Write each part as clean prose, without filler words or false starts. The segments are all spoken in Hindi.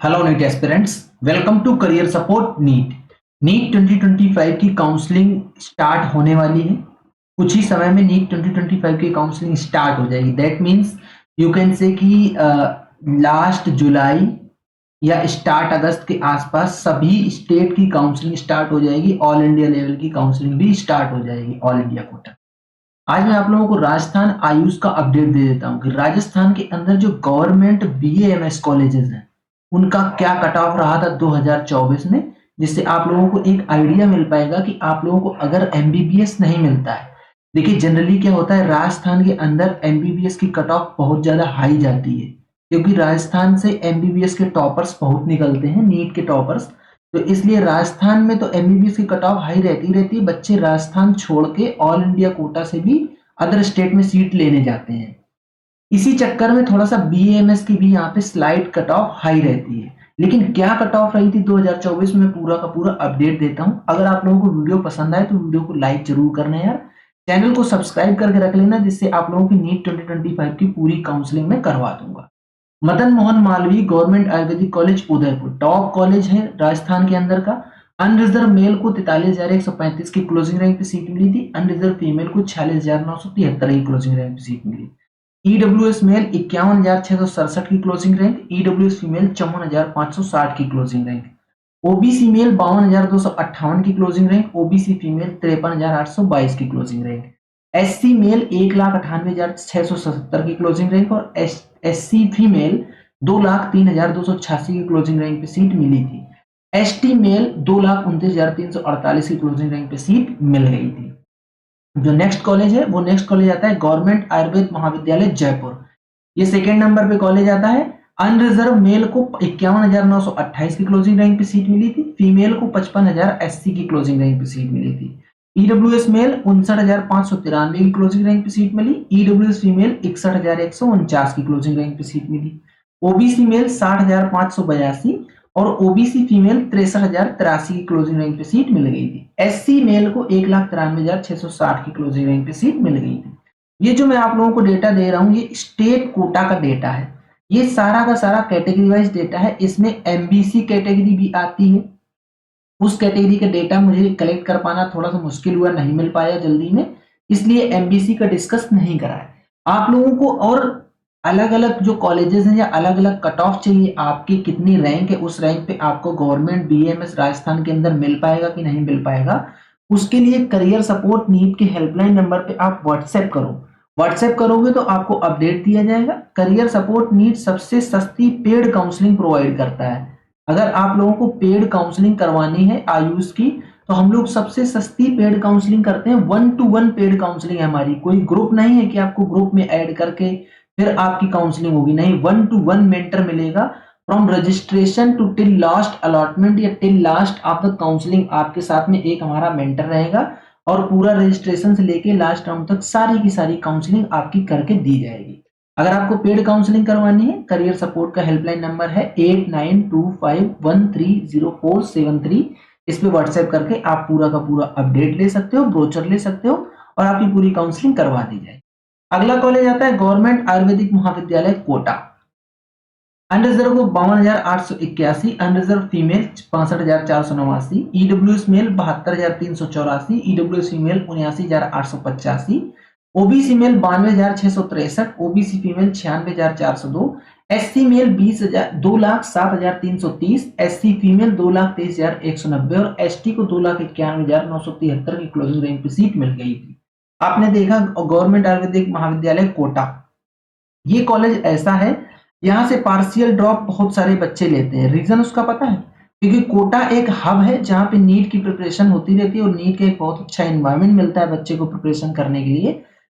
Hello NEET aspirants, welcome to career support NEET. NEET 2025 की काउंसलिंग स्टार्ट होने वाली है। कुछ ही समय में नीट 2025 की काउंसलिंग स्टार्ट हो जाएगी। That means you can say कि लास्ट जुलाई या स्टार्ट अगस्त के आसपास सभी स्टेट की काउंसलिंग स्टार्ट हो जाएगी। ऑल इंडिया लेवल की काउंसलिंग भी स्टार्ट हो जाएगी, ऑल इंडिया कोटा। आज मैं आप लोगों को राजस्थान आयुष का अपडेट दे देता हूँ कि राजस्थान के अंदर जो गवर्नमेंट बीएएमएस कॉलेजेस हैं उनका क्या कट ऑफ रहा था 2024 में, जिससे आप लोगों को एक आइडिया मिल पाएगा कि आप लोगों को अगर एमबीबीएस नहीं मिलता है। देखिए जनरली क्या होता है, राजस्थान के अंदर एमबीबीएस की कट ऑफ बहुत ज्यादा हाई जाती है, क्योंकि राजस्थान से एमबीबीएस के टॉपर्स बहुत निकलते हैं, नीट के टॉपर्स। तो इसलिए राजस्थान में तो एमबीबीएस की कट ऑफ हाई रहती है। बच्चे राजस्थान छोड़ के ऑल इंडिया कोटा से भी अदर स्टेट में सीट लेने जाते हैं। इसी चक्कर में थोड़ा सा बीएमएस की भी यहाँ पे स्लाइड कट ऑफ हाई रहती है। लेकिन क्या कट ऑफ रही थी 2024 में, पूरा का पूरा अपडेट देता हूँ। अगर आप लोगों को वीडियो पसंद आए तो वीडियो को लाइक जरूर करना यार, चैनल को सब्सक्राइब करके रख लेना, जिससे आप लोगों की नीट 2025 की पूरी काउंसलिंग में करवा दूंगा। Madan Mohan Malviya government Ayurvedic college Udaipur top college है राजस्थान के अंदर का। अनरिजर्व मेल को 43,135 की क्लोजिंग रैंक पे सीट मिली थी। अनरिजर्व फीमेल को 46,973 की क्लोजिंग रैंक पे सीट मिली। ईडब्ल्यूएस मेल 51,667 की क्लोजिंग रैंक, ईडब्ल्यूएस फीमेल 54,560 की क्लोजिंग रैंक, ओबीसी मेल 52,258 की क्लोजिंग रैंक, ओबीसी फीमेल 53,822 की क्लोजिंग रैंक, एससी मेल 1,98,677 की क्लोजिंग रैंक और एससी फीमेल 2,03,286 की क्लोजिंग रैंक पे सीट मिली थी। एसटी मेल 2,29,348 की क्लोजिंग रैंक पे सीट मिल गई थी। जो नेक्स्ट कॉलेज है वो नेक्स्ट कॉलेज आता है गवर्नमेंट आयुर्वेद महाविद्यालय जयपुर। ये सेकेंड नंबर पे कॉलेज आता है। अनरिजर्व मेल को 51,928 की क्लोजिंग रैंक पे सीट मिली थी। फीमेल को 55,080 की क्लोजिंग रैंक पे सीट मिली थी। ईडब्ल्यूएस मेल 59,593 की क्लोजिंग रैंक पे सीट मिली। ईडब्ल्यूएस फीमेल 61,149 की क्लोजिंग रैंक पे सीट मिली। ओबीसी मेल 60,582 और ओबीसी फीमेल 63,083 की क्लोजिंग रैंक पे सीट मिल गई थी। एससी मेल को 1,93,660 की क्लोजिंग रैंक पे सीट मिल गई थी। ये जो मैं आप लोगों को डेटा दे रहा हूँ ये स्टेट कोटा का डेटा है। ये सारा का सारा कैटेगरी वाइज डेटा है। इसमें एमबीसी कैटेगरी भी आती है। उस कैटेगरी का डेटा मुझे कलेक्ट कर पाना थोड़ा सा मुश्किल हुआ, नहीं मिल पाया जल्दी में, इसलिए एमबीसी का डिस्कस नहीं करा है। आप लोगों को और अलग अलग जो कॉलेजेस हैं या अलग अलग कट ऑफ चाहिए, आपकी कितनी रैंक है, उस रैंक पे आपको गवर्नमेंट बीएमएस राजस्थान के अंदर मिल पाएगा कि नहीं मिल पाएगा, उसके लिए करियर सपोर्ट नीट के हेल्पलाइन नंबर पे आप व्हाट्सएप करो। व्हाट्सएप करोगे तो आपको अपडेट दिया जाएगा। करियर सपोर्ट नीट सबसे सस्ती पेड काउंसलिंग प्रोवाइड करता है। अगर आप लोगों को पेड काउंसलिंग करवानी है आयुष की, तो हम लोग सबसे सस्ती पेड काउंसलिंग करते हैं। 1-to-1 पेड काउंसलिंग है हमारी। कोई ग्रुप नहीं है कि आपको ग्रुप में ऐड करके फिर आपकी काउंसलिंग होगी, नहीं। 1-to-1 मेंटर मिलेगा from registration to till last allotment या till last of the counselling. आपके साथ में एक हमारा मेंटर रहेगा और पूरा रजिस्ट्रेशन से लेके लास्ट राउंड तक सारी की सारी काउंसलिंग आपकी करके दी जाएगी। अगर आपको पेड काउंसलिंग करवानी है, करियर सपोर्ट का हेल्पलाइन नंबर है 8925130473। इस पे व्हाट्सएप करके आप पूरा का पूरा अपडेट ले सकते हो, ब्रोचर ले सकते हो और आपकी पूरी काउंसलिंग करवा दी जाएगी। अगला कॉलेज आता है गवर्नमेंट आयुर्वेदिक महाविद्यालय कोटा। अनरिजर्व को 52,881, unreserved female 65,489, EWS male 72,384, EWS female 79,885, OBC male 92,663, OBC female 96,402, SC male 2,07,330, SC female 2,23,190 और एसटी को 2,91,973 की क्लोजिंग रैंक पे सीट मिल गई थी। आपने देखा गवर्नमेंट आयुर्वेदिक महाविद्यालय कोटा, ये कॉलेज ऐसा है यहाँ से पार्शियल ड्रॉप बहुत सारे बच्चे लेते हैं। रीजन उसका पता है, क्योंकि कोटा एक हब है जहाँ पे नीट की प्रिपरेशन होती रहती है और नीट का एक बहुत अच्छा एनवायरनमेंट मिलता है बच्चे को प्रिपरेशन करने के लिए।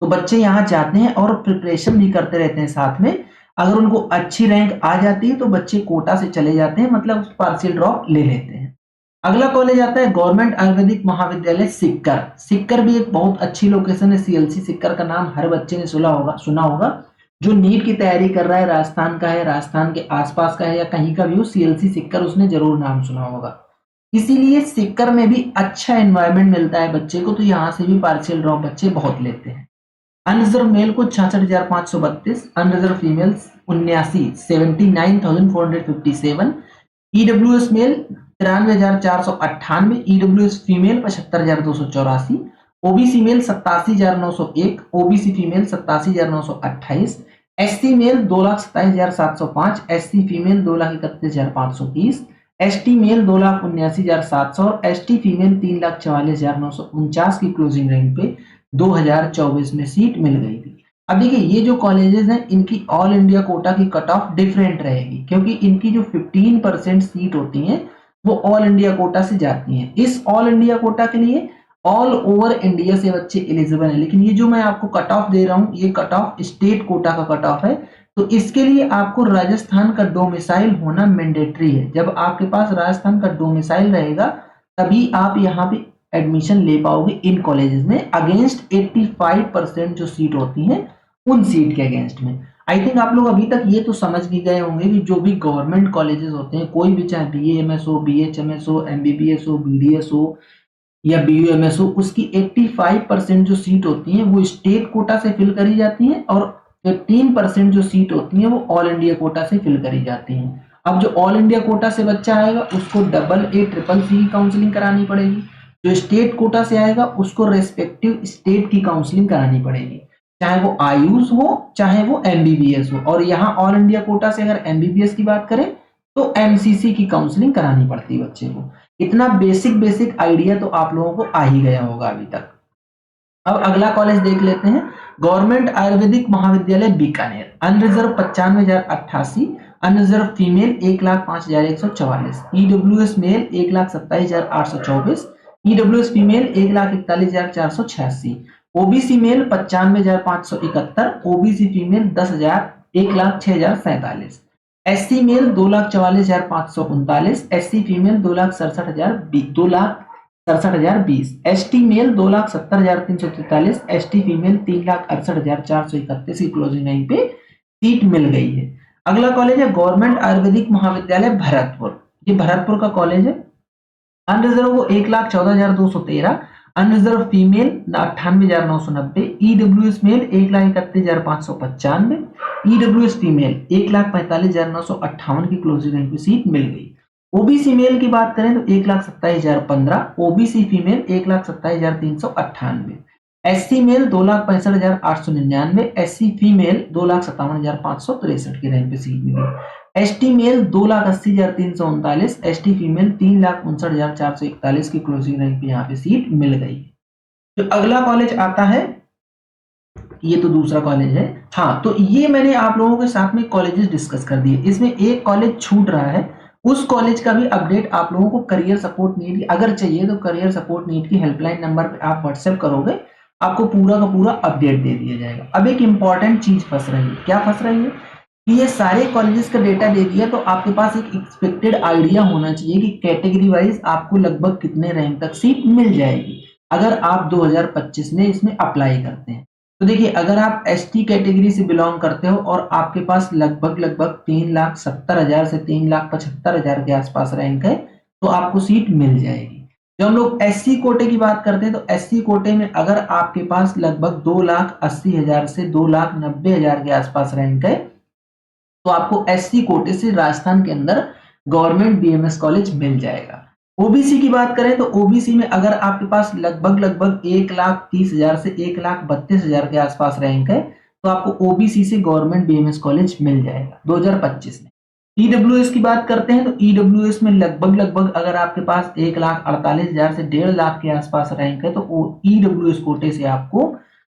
तो बच्चे यहाँ जाते हैं और प्रिपरेशन भी करते रहते हैं साथ में। अगर उनको अच्छी रैंक आ जाती है तो बच्चे कोटा से चले जाते हैं, मतलब पार्शियल ड्रॉप ले लेते हैं। अगला कॉलेज आता है गवर्नमेंट आयुर्वेदिक महाविद्यालय सिक्कर। सिक्कर भी एक बहुत अच्छी लोकेशन है। सीएलसी सिक्कर का नाम हर बच्चे ने सुना होगा। जो नीट की तैयारी कर रहा है, राजस्थान का है, राजस्थान के आसपास का है या कहीं का भी हो, सीएलसी सिक्कर उसने जरूर नाम सुना होगा। इसीलिए सिक्कर में भी अच्छा एनवायरनमेंट मिलता है बच्चे को, तो यहाँ से भी पार्शियल ड्रॉप बच्चे बहुत लेते हैं। अनरिजर्व मेल को 66,532, unreserved female 79,457, EWS male 93,498, EWS female 75,284, OBC male 87,901, OBC female 87,928, SC male 2,27,705, SC female 2,31,530, ST male 2,79,700 और एसटी फीमेल 3,44,949 की क्लोजिंग रैंक पे 2024 में सीट मिल गई थी। अब देखिए ये जो कॉलेजेस हैं इनकी ऑल इंडिया कोटा की कट ऑफ डिफरेंट रहेगी, क्योंकि इनकी जो 15% सीट होती हैं वो ऑल इंडिया कोटा से जाती हैं। इस ऑल इंडिया कोटा के लिए ऑल ओवर इंडिया से बच्चे एलिजिबल हैं, लेकिन ये जो मैं आपको कट ऑफ दे रहा हूँ ये कट ऑफ स्टेट कोटा का कट ऑफ है। तो इसके लिए आपको राजस्थान का डोमिसाइल होना मैंडेटरी है। जब आपके पास राजस्थान का डोमिसाइल रहेगा तभी आप यहाँ पे एडमिशन ले पाओगे इन कॉलेजेस में, अगेंस्ट 85% जो सीट होती हैं उन सीट के अगेंस्ट में। आई थिंक आप लोग अभी तक ये तो समझ भी गए होंगे कि जो भी गवर्नमेंट कॉलेजेस होते हैं, कोई भी चाहे बीएएमएस हो, बीएचएमएस हो, एमबीबीएस हो, बीडीएस हो या बीयूएमएस हो, उसकी 85% जो सीट होती हैं वो स्टेट कोटा से फिल करी जाती हैं और 15% जो सीट होती हैं वो ऑल इंडिया कोटा से फिल करी जाती हैं। अब जो ऑल इंडिया कोटा से बच्चा आएगा उसको AA ट्रिपल सी की काउंसलिंग करानी पड़ेगी, जो स्टेट कोटा से आएगा उसको रेस्पेक्टिव स्टेट की काउंसलिंग करानी पड़ेगी, चाहे वो आयुष हो चाहे वो एमबीबीएस हो। और यहाँ ऑल इंडिया कोटा से अगर एमबीबीएस की बात करें तो एमसीसी की काउंसलिंग करानी पड़ती है बच्चे को। इतना बेसिक आइडिया तो आप लोगों को आ ही गया होगा अभी तक। अब अगला कॉलेज देख लेते हैं, Government Ayurvedic Mahavidyalaya Bikaner, unreserved 95,088, unreserved female 1,05,144, EWS male 1,27,824, EWS female 1,41,486, OBC male 95,571, OBC female 1,06,47, SC male 2,44,539, SC female 2,67,020, ST male 2,70,343, ST female 3,68,431 की क्लोजिंग रैंक पे सीट मिल गई है। अगला कॉलेज है गवर्नमेंट आयुर्वेदिक महाविद्यालय भरतपुर, ये भरतपुर का कॉलेज है। अनरिजर्व को 1,14,213, unreserved female 98,990, EWS male 1,31,595, EWS female 1,45,958 की क्लोजिंग रैंक पे सीट मिल गई। ओबीसी मेल की बात करें तो 1,27,015, OBC female 1,27,398, SC male 2,65,899, SC female 2,57,563 की रैंक पे सीट मिली। एसटी मेल 2,80,339, एसटी फीमेल 3,59,441 की क्लोजिंग रैंक पे यहाँ पे सीट मिल गई। जो अगला कॉलेज आता है ये तो दूसरा कॉलेज है। हाँ, तो ये मैंने आप लोगों के साथ में कॉलेजेस डिस्कस कर दिए, इसमें एक कॉलेज छूट रहा है, उस कॉलेज का भी अपडेट आप लोगों को करियर सपोर्ट नीट अगर चाहिए तो करियर सपोर्ट नीट की हेल्पलाइन नंबर पे आप व्हाट्सएप करोगे, आपको पूरा का पूरा अपडेट दे दिया जाएगा। अब एक इंपॉर्टेंट चीज फंस रही है, क्या फंस रही है कि ये सारे कॉलेजेस का डेटा दे दिया तो आपके पास एक एक्सपेक्टेड आइडिया होना चाहिए कि कैटेगरी वाइज आपको लगभग कितने रैंक तक सीट मिल जाएगी अगर आप 2025 में इसमें अप्लाई करते हैं। तो देखिए अगर आप एसटी कैटेगरी से बिलोंग करते हो और आपके पास लगभग 3,70,000 से 3,75,000 के आसपास रैंक है तो आपको सीट मिल जाएगी। जब हम लोग एससी कोटे की बात करते हैं तो एससी कोटे में अगर आपके पास लगभग 2,80,000 से 2,90,000 के आसपास रैंक है तो आपको एससी कोटे से राजस्थान के अंदर गवर्नमेंट बीएमएस कॉलेज मिल जाएगा। ओबीसी की बात करें तो ओबीसी में अगर आपके पास लगभग 1,30,000 से 1,32,000 के आसपास रैंक है तो आपको ओबीसी से गवर्नमेंट बीएमएस कॉलेज मिल जाएगा 2025 में। ईडब्ल्यूएस की बात करते हैं तो ईडब्ल्यूएस में लगभग अगर आपके पास 1,48,000 से 1.5 लाख के आसपास रैंक है तो ईडब्ल्यूएस कोटे से आपको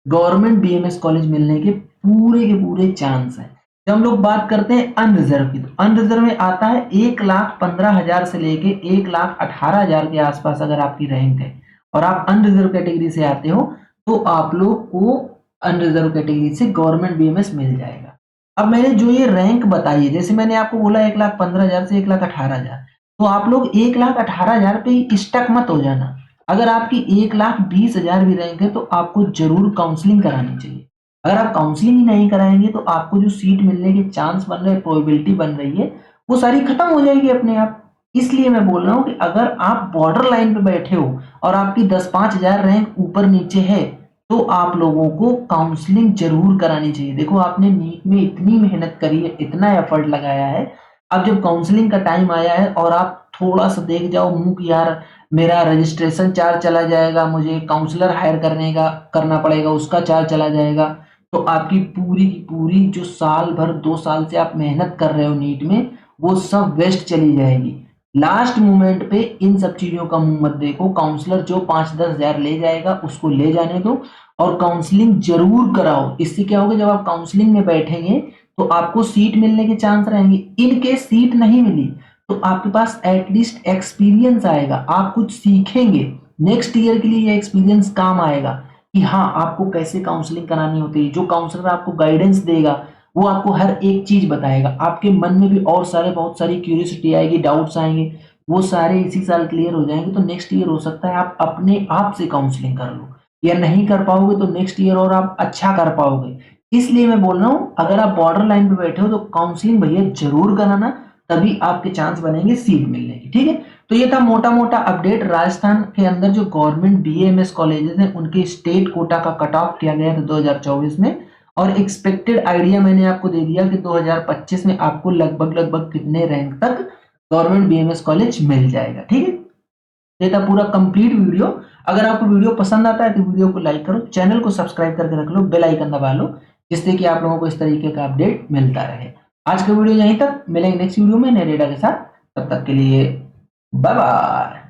गवर्नमेंट बीएमएस कॉलेज मिलने के पूरे चांस हैं। जब हम लोग बात करते हैं अनरिजर्व की तो अनरिजर्व में आता है 1,15,000 से लेके 1,18,000 के आसपास अगर आपकी रैंक है और आप अनरिजर्व कैटेगरी से आते हो तो आप लोग को अनरिजर्व कैटेगरी से गवर्नमेंट बीएमएस मिल जाएगा। अब मैंने जो ये रैंक बताई है, जैसे मैंने आपको बोला 1,15,000 से 1,18,000, तो आप लोग 1,18,000 पे ही स्टक मत हो जाना। अगर आपकी 1,20,000 भी रैंक है तो आपको जरूर काउंसलिंग करानी चाहिए। अगर आप काउंसलिंग ही नहीं कराएंगे तो आपको जो सीट मिलने के चांस बन रहे हैं, प्रोबेबिलिटी बन रही है, वो सारी खत्म हो जाएगी अपने आप। इसलिए मैं बोल रहा हूँ कि अगर आप बॉर्डर लाइन पे बैठे हो और आपकी 10-5,000 रैंक ऊपर नीचे है तो आप लोगों को काउंसलिंग जरूर करानी चाहिए। देखो आपने नीट में इतनी मेहनत करी है, इतना एफर्ट लगाया है, अब जब काउंसलिंग का टाइम आया है और आप थोड़ा सा देख जाओ मुंह की यार मेरा रजिस्ट्रेशन चार्ज चला जाएगा, मुझे काउंसलर हायर करना पड़ेगा, उसका चार्ज चला जाएगा, तो आपकी पूरी की पूरी जो साल भर 2 साल से आप मेहनत कर रहे हो नीट में, वो सब वेस्ट चली जाएगी। लास्ट मोमेंट पे इन सब चीजों का मुंह मत देखो। काउंसलर जो 5-10 हजार ले जाएगा उसको ले जाने दो और काउंसलिंग जरूर कराओ। इससे क्या होगा, जब आप काउंसलिंग में बैठेंगे तो आपको सीट मिलने के चांस रहेंगे। इन केस सीट नहीं मिली तो आपके पास एटलीस्ट एक्सपीरियंस आएगा, आप कुछ सीखेंगे। नेक्स्ट ईयर के लिए ये एक्सपीरियंस काम आएगा कि हाँ आपको कैसे काउंसलिंग करानी होती है। जो काउंसलर आपको गाइडेंस देगा वो आपको हर एक चीज बताएगा। आपके मन में भी और बहुत सारी क्यूरियोसिटी आएगी, डाउट्स आएंगे, वो सारे इसी साल क्लियर हो जाएंगे। तो नेक्स्ट ईयर हो सकता है आप अपने आप से काउंसलिंग कर लो, या नहीं कर पाओगे तो नेक्स्ट ईयर और आप अच्छा कर पाओगे। इसलिए मैं बोल रहा हूँ अगर आप बॉर्डर लाइन पे बैठे हो तो काउंसलिंग भैया जरूर कराना, तभी आपके चांस बनेंगे सीट मिलने की। ठीक है, तो ये था मोटा मोटा अपडेट। राजस्थान के अंदर जो गवर्नमेंट बीएमएस कॉलेजेस हैं उनके स्टेट कोटा का कट ऑफ किया गया था 2024 में, और एक्सपेक्टेड आइडिया मैंने आपको दे दिया कि 2025 में आपको लगभग कितने रैंक तक गवर्नमेंट बीएमएस कॉलेज मिल जाएगा। ठीक है, ये था पूरा कंप्लीट वीडियो। अगर आपको वीडियो पसंद आता है तो वीडियो को लाइक करो, चैनल को सब्सक्राइब करके रख लो, बेल आइकन दबा लो, जिससे कि आप लोगों को इस तरीके का अपडेट मिलता रहे। आज का वीडियो यहीं तक, मिलेंगे नेक्स्ट वीडियो में नए डेटा के साथ। तब तक के लिए बाय बाय।